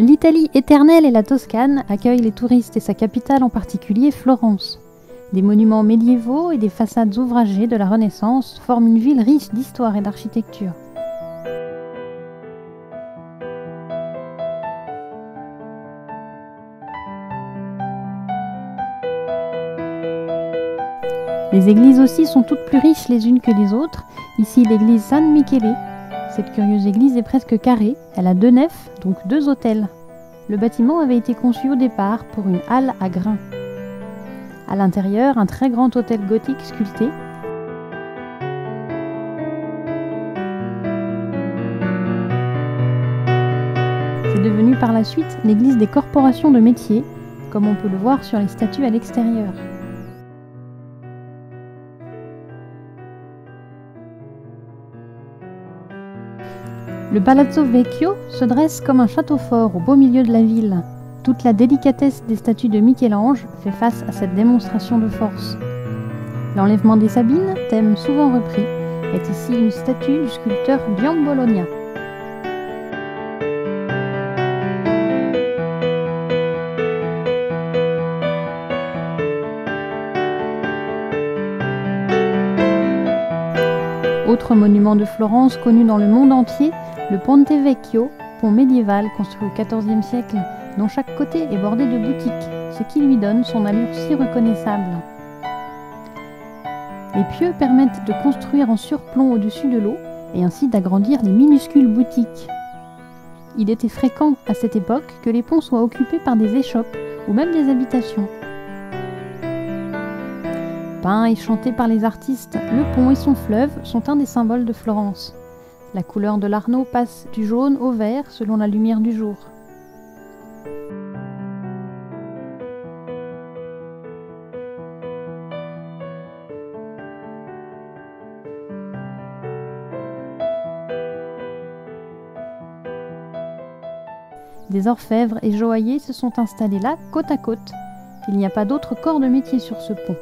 L'Italie éternelle et la Toscane accueillent les touristes et sa capitale en particulier Florence. Des monuments médiévaux et des façades ouvragées de la Renaissance forment une ville riche d'histoire et d'architecture. Les églises aussi sont toutes plus riches les unes que les autres. Ici l'église San Michele. Cette curieuse église est presque carrée, elle a 2 nefs, donc 2 autels. Le bâtiment avait été conçu au départ pour une halle à grains. À l'intérieur, un très grand autel gothique sculpté. C'est devenu par la suite l'église des corporations de métiers, comme on peut le voir sur les statues à l'extérieur. Le Palazzo Vecchio se dresse comme un château fort au beau milieu de la ville. Toute la délicatesse des statues de Michel-Ange fait face à cette démonstration de force. L'enlèvement des Sabines, thème souvent repris, est ici une statue du sculpteur Giambologna. Autre monument de Florence connu dans le monde entier, le Ponte Vecchio, pont médiéval construit au XIVe siècle, dont chaque côté est bordé de boutiques, ce qui lui donne son allure si reconnaissable. Les pieux permettent de construire en surplomb au-dessus de l'eau et ainsi d'agrandir les minuscules boutiques. Il était fréquent à cette époque que les ponts soient occupés par des échoppes ou même des habitations. Peint et chanté par les artistes, le pont et son fleuve sont un des symboles de Florence. La couleur de l'Arno passe du jaune au vert selon la lumière du jour. Des orfèvres et joailliers se sont installés là, côte à côte. Il n'y a pas d'autre corps de métier sur ce pont.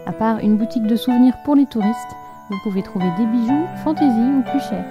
À part une boutique de souvenirs pour les touristes, vous pouvez trouver des bijoux, fantaisie ou plus chers.